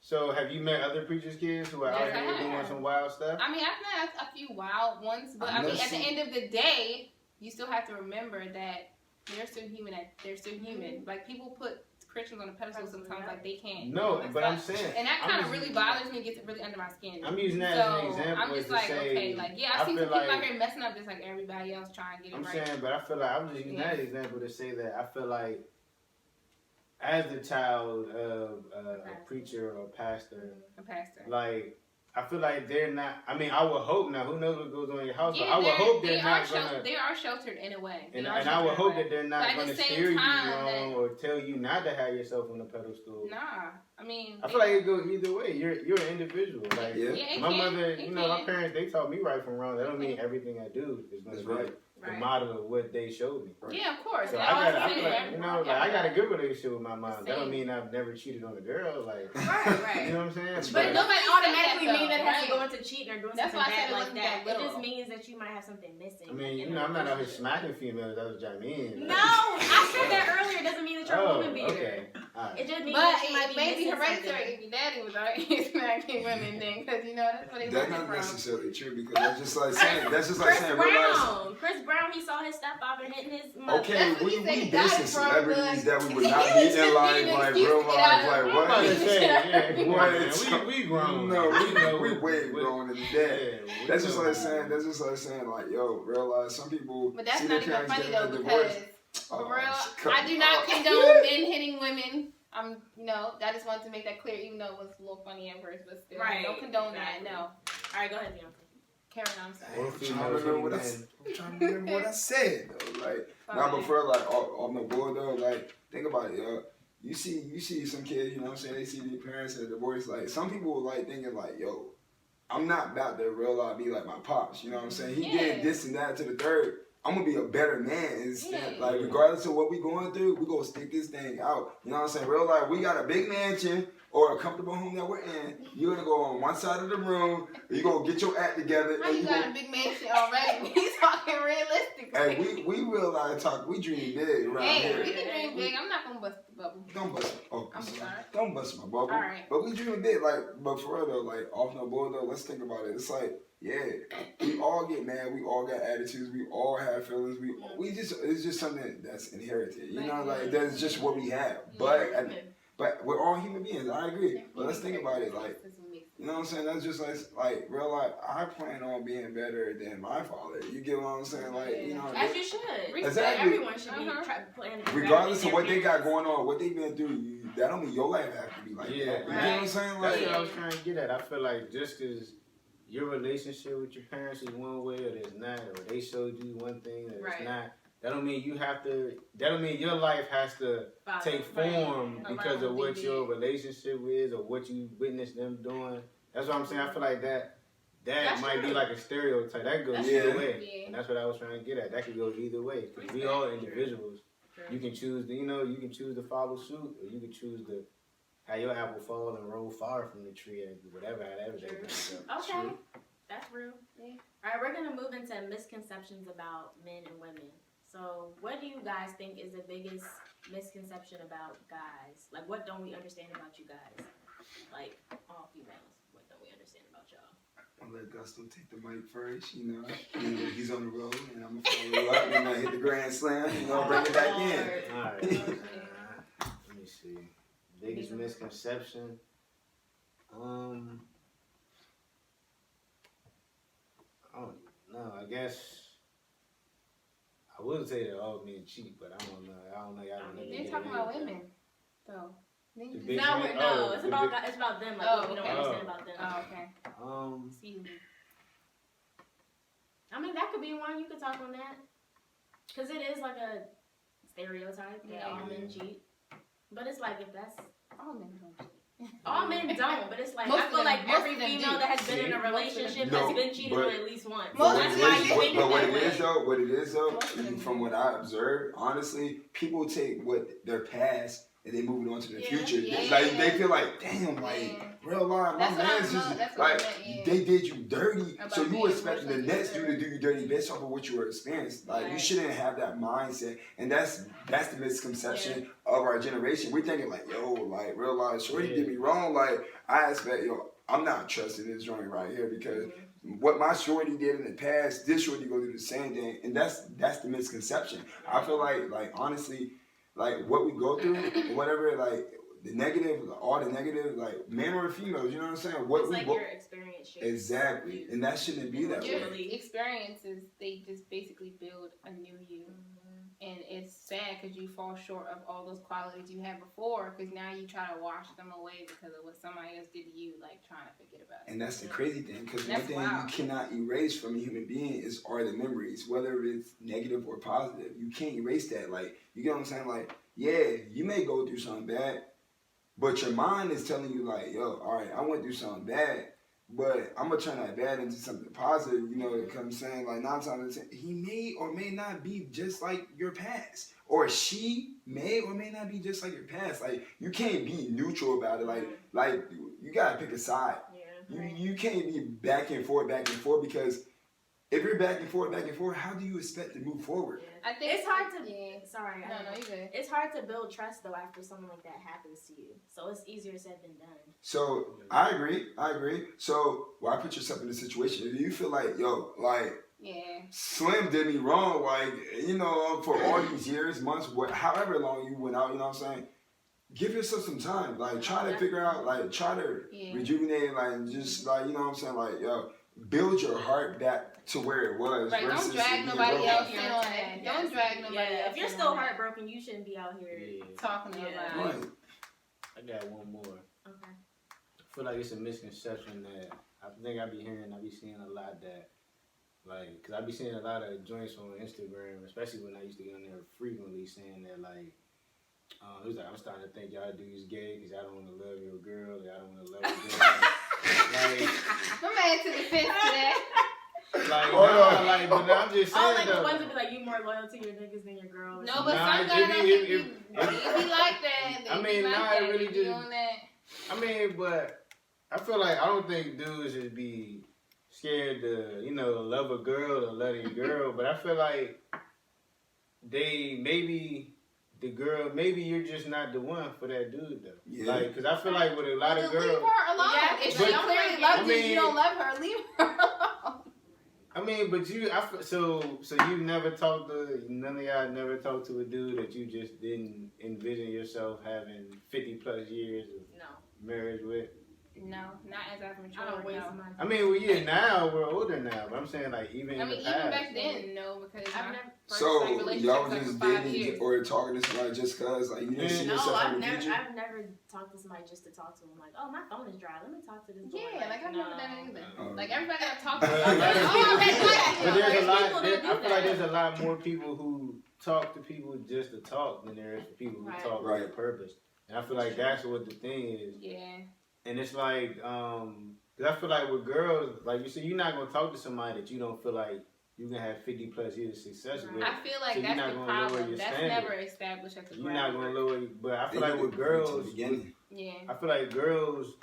So have you met other preachers' kids who are Yes, out I here doing have. some wild stuff? I mean, I've met a few wild ones, but I've I mean, never at the seen- end of the day, you still have to remember that they're still human. They're still human. Like people put Christians on a pedestal sometimes, like they can't. No, and but I'm stuff. saying. And that I'm kind of just really using- bothers me. Gets really under my skin. I'm using that so as an example. I'm just to like, say, okay, like yeah, I I've seen feel some people like- out here messing up just like everybody else trying to get it I'm right. saying, but I feel like I'm just using Yeah. that example to say that I feel like as the child of a preacher or a pastor, A pastor. like I feel like they're not. I mean, I would hope now. Who knows what goes on in your house? Yeah, but I would hope they're not gonna. They are sheltered in a way. And They are I would sheltered hope in a way. that they're But not at going the to same steer you time, wrong that- or tell you not to have yourself on a pedestal. Nah, I mean. I feel like it goes either way. You're an individual. Like Yeah. Yeah, it my can. mother, It you know, my can. parents, they taught me right from wrong. That don't It mean can. everything I do is going That's to be right. the Right. model of what they showed me. Yeah, of course. So They I always got, I say feel like, that. you know, like I got a good relationship with my mom. That don't Same. mean I've never cheated on a girl. Like, Right, right. you know what I'm saying? That's But it right. doesn't Nobody automatically said that, mean that it has to though, go into cheating or doing That's something why I said bad it like wasn't that. that It just literal. means that you might have something missing. I mean, you in know, the I'm not out here relationship. smacking females. That's what I mean. No, I said that earlier. It doesn't mean that you're a Oh, woman beater. okay. All right. It just means But that you might it be may be missing hereditary something. if your daddy was out here smacking women then, because you know that's where they That's learned it not from. necessarily true because that's just like saying realize. Chris Brown, he saw his stepfather hitting his mother. Okay, That's what we he said he basing got it from, celebrities but- that we would He not was meet just in life, being an like excuse real to get life, out of like the I'm about to what? say, yeah, come on, What? man. We grown. No, know we what- way what- grown than that. Yeah, we That's just know. like saying. That's just like saying, like, yo, realize some people But that's see not their even parents funny getting though a because divorce. for Oh, real, cut I do me not off. condone men hitting women. I just wanted to make that clear, even though it was a little funny at first, but still, Right, don't condone exactly. that. No, All right, go ahead, Deonte. Karen, I'm sorry. Or I'm trying to females remember what I hitting said. I'm trying to remember what I said though. Like, nah, but Fine. for like on the board though, like, think about it, yo. You see some kids, you know what I'm saying? They see their parents at divorce. Like, some people like thinking like, yo, I'm not about to real life be like my pops. You know what I'm saying? He Yeah. did this and that to the third. I'm gonna be a better man instead. Yeah. Like, regardless of what we going through, we gonna stick this thing out. You know what I'm saying? Real life, we got a big mansion or a comfortable home that we're in. You're gonna go on one side of the room. You gonna get your act together. How and you you got gonna, a big mansion already? He's talking realistically. hey, we realize we dream big around Hey, here. we can dream big. I'm not gonna bust the bubble. Don't bust. Oh, I'm sorry. sorry. Don't bust my bubble. All right. But we dream big, like. But for real though, like off no board though, let's think about it. It's like, yeah, we all get mad. We all got attitudes. We all have feelings. It's just something that's inherited. You know, like that's just what we have. But we're all human beings. I agree. But let's think about it, like. You know what I'm saying? That's just like real life. I plan on being better than my father. You get what I'm saying? Like, you know. As you should. Exactly. Everyone should be planning. Regardless of what they got going on, what they've been through, that don't mean your life have to be like that. You know what I'm saying? That's Like, what I was trying to get at. I feel like just because your relationship with your parents is one way or there's not, or they showed you one thing or it's Right. not, That don't mean you have to. That don't mean your life has to take form because of what your relationship is or what you witnessed them doing. That's what I'm saying. I feel like that might be like a stereotype. That goes either way, and that's what I was trying to get at. That could go either way because we all individuals. You can choose to, you can choose to follow suit, or you can choose to have your apple fall and roll far from the tree, and whatever. Okay, that's real. Yeah. All right, we're gonna move into misconceptions about men and women. So, what do you guys think is the biggest misconception about guys? Like, what don't we understand about you guys? Like, all females, what don't we understand about y'all? I'll let Gusto take the mic first, he's on the road, and I'm gonna follow up, and I hit the grand slam, bring it back in. All right. Let me see. Biggest misconception. I don't know. I guess I would say that all men cheat, but I don't know. Y'all You're talking about women, though. No, it's about them. Like, what we don't understand about them. Oh, okay. Excuse me. I mean, that could be one. You could talk on that. Because it is like a stereotype that all men cheat. But it's like, if that's... All men don't cheat. All men don't, but it's like, Most I feel like every them female do. that has been in a relationship has been cheated on at least once. Most That's why you think But what that it way. is though, from what I observed, honestly, people take what their past and they move it on to the future. Yeah. Like they feel like, damn, real life, my man's just like they did you dirty, so you expecting the next dude to do you dirty based off of what you were experienced. Like you shouldn't have that mindset, and that's the misconception of our generation. We're thinking like, real life, shorty did me wrong. Like I expect, I'm not trusting this joint right here because what my shorty did in the past, this shorty go do the same thing, and that's the misconception. I feel like honestly, like what we go through, whatever, like the negative, all the negative, like men or females, you know what I'm saying? What it's we like your experience shapes exactly, you. and that shouldn't be that Your way. experiences, they just basically build a new you. And it's sad because you fall short of all those qualities you had before because now you try to wash them away because of what somebody else did to you, like trying to forget about it. And that's the crazy thing, because one That's thing wild. you cannot erase from a human being are the memories, whether it's negative or positive. You can't erase that. Like, you get what I'm saying? Like, yeah, you may go through something bad, but your mind is telling you like, all right, I went through something bad, but I'm going to turn that bad into something positive, because I'm saying, like, 9 times out of 10, he may or may not be just like your past. Or she may or may not be just like your past. Like, you can't be neutral about it. Like you got to pick a side. Yeah, You can't be back and forth, because if you're back and forth, how do you expect to move forward? Yeah. I think it's hard to... Sorry. No, you good. It's hard to build trust, though, after something like that happens to you. So it's easier said than done. So, I agree. So, why put yourself in a situation? Do you feel like, Slim did me wrong, for all these years, months, however long you went out, you know what I'm saying? Give yourself some time. Like, try to figure out, try to rejuvenate, just, you know what I'm saying? Build your heart back to where it was. Right, don't drag nobody else in on it. Don't drag nobody else. If you're still heartbroken, you shouldn't be out here talking about it. Right. I got one more. Okay. I feel like it's a misconception that I think I be seeing a lot that, because I be seeing a lot of joints on Instagram, especially when I used to get on there frequently, saying that, it was like, I'm starting to think y'all dudes gay because y'all don't want to love your girl, y'all don't want to love your girl. My man took offense to that. But I'm just saying, the ones that be like, you more loyal to your niggas than your girls. No, but some guys it be like that. It really just. But I feel like I don't think dudes should be scared to, love a girl or love a girl. But I feel like maybe you're just not the one for that dude though. Yeah. Because I feel like with a lot of girls. Leave her alone. If she clearly loves you, you don't love her. Leave her alone. But you never talked to, none of y'all never talked to a dude that you just didn't envision yourself having 50 plus years of marriage with? No, not as I've matured. I don't waste my time. Now we're older now, but I'm saying even in the past. Even back then, no, because I've never. So y'all was just dating or talking to somebody just cause you didn't see yourself in the future? I've never talked to somebody just to talk to them. Like, oh, my phone is dry. Let me talk to this boy. Yeah, I've never done it either. Everybody I talk to, But there's a lot. I feel like there's a lot more people who talk to people just to talk than there is for people who Right. talk with a purpose. And I feel like that's what the thing is. Yeah. And it's like, 'cause I feel like with girls, like you said, you're not gonna talk to somebody that you don't feel like you can have 50 plus years of success with. I feel like So you're that's not the gonna lower problem. your That's standard. never established at the You're not gonna lower, but I feel They like do with it girls, from the beginning. Yeah. I feel like girls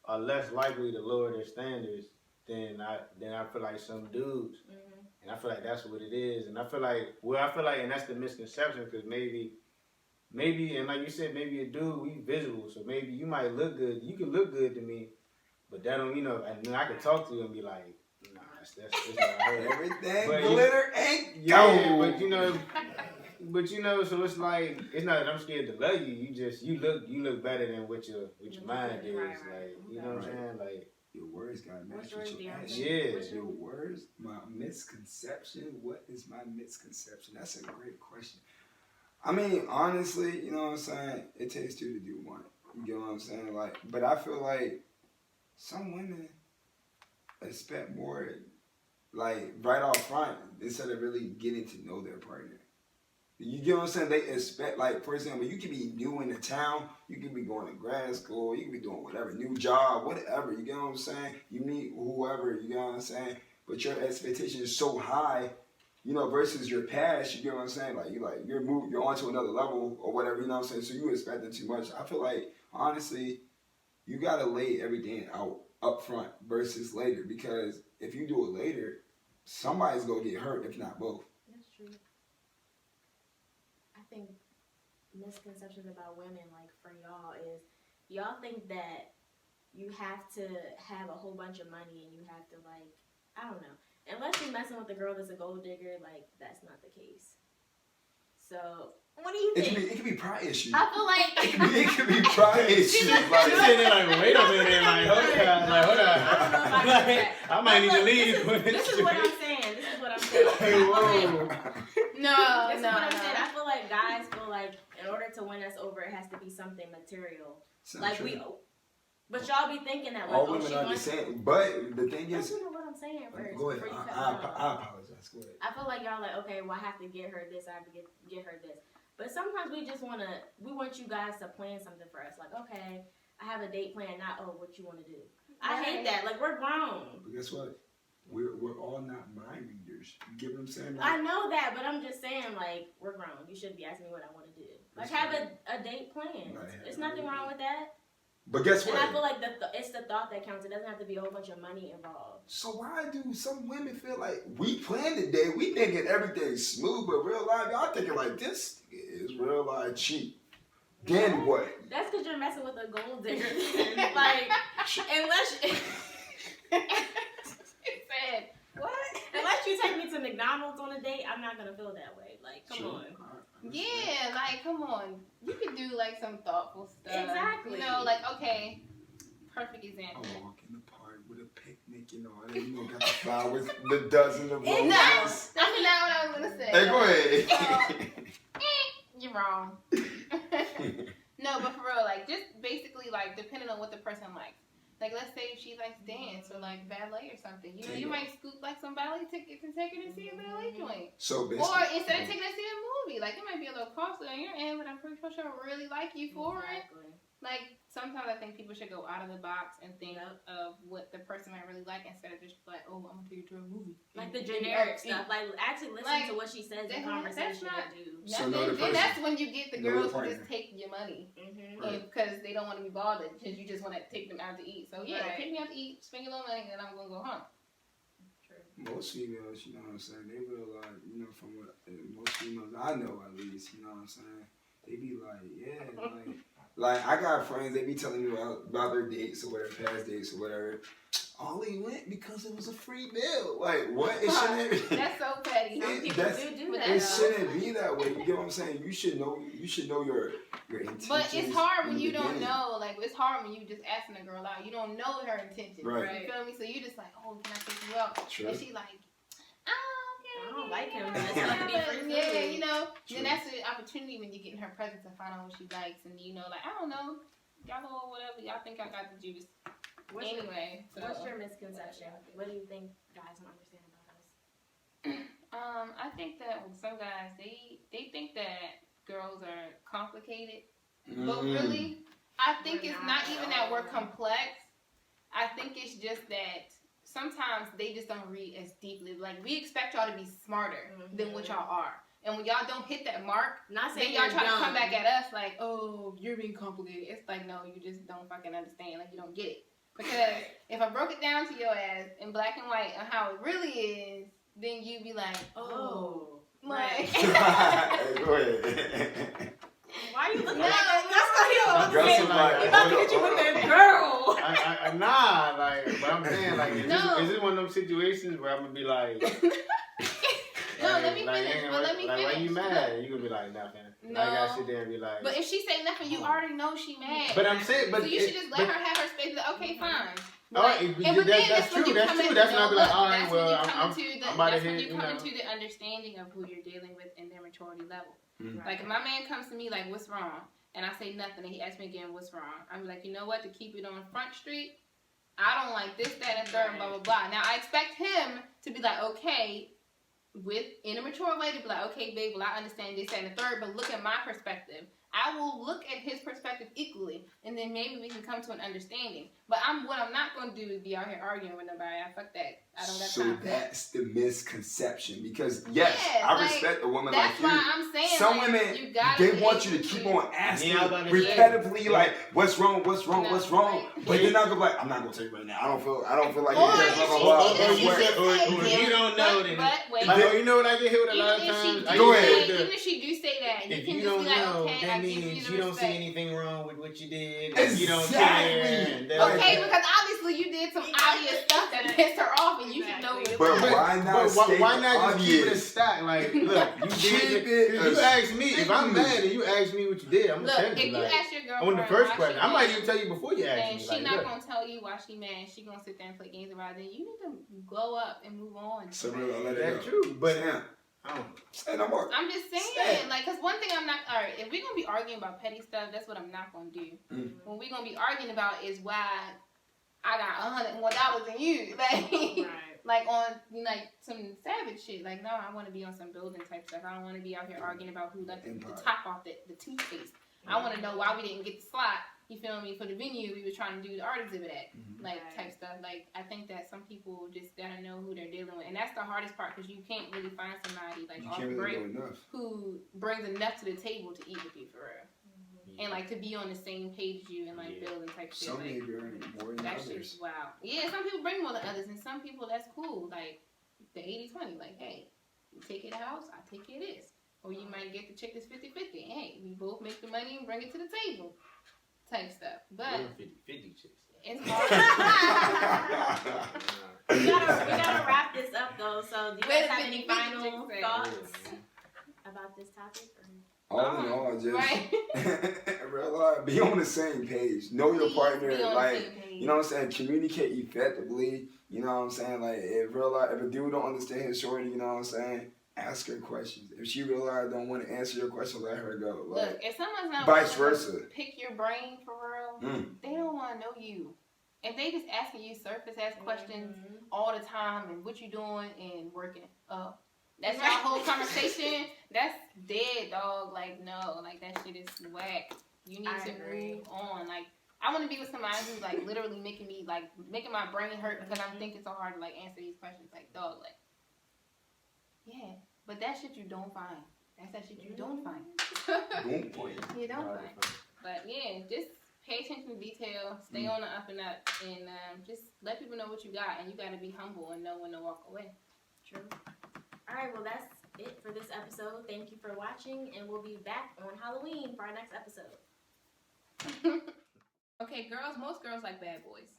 are less likely to lower their standards than I feel like some dudes. Mm-hmm. And I feel like that's what it is. And I feel like, and that's the misconception, because maybe, and like you said, maybe a dude, we visual, so maybe you might look good. You can look good to me, but that don't, and then I can talk to you and be like, nah, that's not her. Everything But glitter ain't Yeah, gold. but so it's like, it's not that I'm scared to love you. You look better than what your mind is. Right. Like, you know what I'm saying? Like, Your words got What's matched with your yours, actions. Deonte? Yeah. Your words, my misconception. What is my misconception? That's a great question. I mean, honestly, you know what I'm saying? It takes two to do one. You get what I'm saying? Like, but I feel like some women expect more, like, right off front instead of really getting to know their partner. You get what I'm saying? They expect, like, for example, you can be new in the town, you can be going to grad school, you can be doing whatever, new job, whatever, you get what I'm saying? You meet whoever, you get what I'm saying? But your expectation is so high, versus your past, you get what I'm saying? Like, you're on to another level or whatever, you know what I'm saying? So you expecting too much. I feel like, honestly, you gotta lay everything out up front versus later, because if you do it later, somebody's gonna get hurt, if not both. That's true. I think misconceptions about women, like for y'all, is y'all think that you have to have a whole bunch of money and you have to, like, I don't know. Unless you're messing with a girl that's a gold digger, like, that's not the case. So, what do you think? It can be pride issues. I feel like It could be pride issues. you Like, sitting there like, wait a minute, like, hold on. I don't know if I can do that. I might need to Look, leave. This is what I'm saying. This is what I'm saying. Hey, whoa. No, This is what I'm saying. I feel like guys feel like in order to win us over, it has to be something material. It's not Like true. but y'all be thinking that, like, All oh, women she are the wants. same. But the thing is, Listen to what I'm saying first. go ahead. Before you cut me I off. apologize. Go ahead. I feel like y'all like, okay, well, I have to get her this. I have to get her this. But sometimes we just want you guys to plan something for us. Like, okay, I have a date plan, not, oh, what you want to do. I hate that. Like, we're grown. But guess what? We're all not mind readers. You get what I'm saying? I know that, but I'm just saying, like, we're grown. You shouldn't be asking me what I want to do. Like, That's have right. a date plan. Right, There's have a nothing date wrong plan. with that. But guess And what? I feel like it's the thought that counts. It doesn't have to be a whole bunch of money involved. So why do some women feel like we planned the day, we thinking everything's smooth, but real life, y'all thinking like this is real life cheap. Then what? That's because you're messing with a gold digger. Like, unless said, what? unless you take me to McDonald's on a date, I'm not gonna feel that way. Like, come on. Yeah, like, come on. You could do, like, some thoughtful stuff. Exactly. You know, like, okay, perfect I example. walk in the park with a picnic, got the flowers, the dozen of roses. No, that's not what I was going to say. Hey, go ahead. You're wrong. No, but for real, like, just basically, like, depending on what the person likes. Like, let's say if she likes dance or, like, ballet or something. You know, you might scoop, like, some ballet tickets and take her to see a ballet joint. So Or basically, instead of taking her to see a movie. Like, it might be a little costly on your end, but I'm pretty sure she'll really like you for it. Exactly. Like, sometimes I think people should go out of the box and think of what the person might really like instead of just like, oh, I'm going to take you to a movie. Like the generic stuff. Like, actually listen Like, to what she says in that's conversation not- and do. So know the And that's person. when you get the Know the girls who partner. just take your money. Mm-hmm. Right. Because they don't want to be bothered. Because you just want to take them out to eat. So, yeah, Right. take me out to eat, spend your little money, and then I'm going to go home. True. most females, you know what I'm saying, they realize, from what most females I know at least, you know what I'm saying, they be like, yeah, like I got friends, they be telling me about their dates or whatever, past dates or whatever. Only went because it was a free meal. Like, what? It shouldn't. That's so petty. Some people do that. It though. shouldn't be that way. You get what I'm saying? You should know your intentions. But it's hard when in the you don't beginning. know. Like, it's hard when you just asking a girl out. You don't know her intentions. Right. You feel me? So you just like, oh, can I take you out? True. And she like, oh, okay. I don't like him. It's It's gonna gonna be free food. Yeah, you know. True. Then that's the opportunity when you get in her presence and find out what she likes. And, like, I don't know. Y'all know whatever. Y'all think I got the juice. What's Anyway. What's your misconception? What do you think guys don't understand about us? I think that some guys they think that girls are complicated, but really, I think it's not even that we're complex. I think it's just that sometimes they just don't read as deeply. Like, we expect y'all to be smarter than what y'all are. And when y'all don't hit that mark, then y'all try to come back at us like, oh, you're being complicated. It's like, no, you just don't fucking understand. Like, you don't get it. Because if I broke it down to your ass in black and white on how it really is, then you'd be like, oh. Like, Go ahead. Why are you looking No, like that? That's what he was Girls saying. is like, He about to hit you with that girl. Nah, like, but I'm saying, like, No. is this one of them situations where I'm gonna be like, no, let me like, finish. ain't But let me like, finish. why you mad? You gonna be like, nothing. No. I gotta sit there and be like. But if she say nothing, you already know she mad. But I'm saying, but so you should just let her have her space. Like, okay, fine. All right, that's true. That's true. That's not be like, all right, well, I'm about to hit. That's when you You come know. into the understanding of who you're dealing with and their maturity level. Mm. Like, if my man comes to me like, what's wrong? And I say nothing, and he asks me again, what's wrong? I'm like, you know what? To keep it on Front Street, I don't like this, that, and third, blah, blah, blah. Now, I expect him to be like, okay, in a mature way, to be like, okay, babe, well, I understand this, that, and the third, but look at my perspective. I will look at his perspective equally, and then maybe we can come to an understanding. But what I'm not going to do is be out here arguing with nobody. Fuck that. I don't got So time for that. that's the misconception. Because, yes, Yeah, I like, respect a woman like That's you. why I'm saying, Some like, women, you gotta they be want you to able keep on asking Yeah, I was about to say. repetitively, Yeah. like, what's wrong? No, But like- then I'll go like, I'm not gonna tell you right now. I don't feel like Or it. if Blah, blah, she blah, said blah, that she blah. said Or yeah, you don't know, then. But wait. Like, oh, you know what I get hit with a lot of Even times? if she Go ahead. even if she do say that, you If can you just don't be like, know, okay, I that give you means the you don't see respect. anything wrong with what you did. And you don't Exactly. care. And Okay, because obviously you did some obvious stuff that pissed her off, and you should know what it But was. why not state why the not just keep it a obvious? stack? Like, look, you Keep did it it. You a ask me if I'm statement. mad and you ask me what you did. I'm Look, gonna if tell you. you Like, ask your on girlfriend the first why question, she I might mad, even tell you before you ask and me. she Like, not look, gonna tell you why she mad. She gonna sit there and play games about it. Then you need to glow up and move on. So we're gonna let it that's go. true. But Sam, I don't. say no more. I'm just Say saying, it. like, cause one thing I'm not, alright, if we're gonna be arguing about petty stuff, that's what I'm not gonna do. Mm. What we're gonna be arguing about is why I got $101 than you. Like, like on like some savage shit. Like, no, I wanna be on some building type stuff. I don't wanna be out here arguing about who left the top off the toothpaste. I wanna know why we didn't get the slot, you feel me, for the venue we were trying to do the art exhibit at. Like, type stuff. Like, I think that some people just gotta know who they're dealing with. And that's the hardest part, because you can't really find somebody, like, You off can't break really go enough. who brings enough to the table to eat with you, for real. And, like, to be on the same page as you and, like, building type shit. Some Like, may bring more than that others. shit's wild. Yeah, some people bring more than others, and some people, that's cool. Like, the 80-20. Like, hey, you take it a house, I take it this. Or you might get the chick that's 50-50. Hey, we both make the money and bring it to the table. Type stuff. But 50 chicks. it's hard. We gotta wrap this up though. So, do you Wait guys a have any minute, final finish thoughts about this topic? All in all, just Right. realize, be on the same page. Know your Please partner. be on the Like, same page. you know what I'm saying? Communicate effectively. You know what I'm saying? Like, if a dude don't understand his shorty, you know what I'm saying? Ask her questions. If she realize don't want to answer your question, let her go. Like, Look, if someone's not vice willing versa. to pick your brain for real, they don't want to know you. If they just asking you surface ass questions all the time and what you doing and working up, that's our whole conversation. That's dead, dog. Like, no, like, that shit is whack. You need to move on. Like, I want to be with somebody who's like literally making my brain hurt because I'm thinking so hard to like answer these questions. Like, dog, like, yeah, but that shit you don't find. That's that shit you don't find. Boom point. You don't find. But yeah, just pay attention to detail, stay on the up and up, and just let people know what you got. And you got to be humble and know when to walk away. True. All right, well, that's it for this episode. Thank you for watching, and we'll be back on Halloween for our next episode. Okay, most girls like bad boys.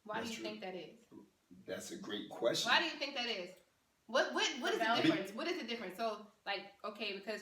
Why do you think that is? That's a great question. Why do you think that is? What is the difference? What is the difference? So, like, okay, because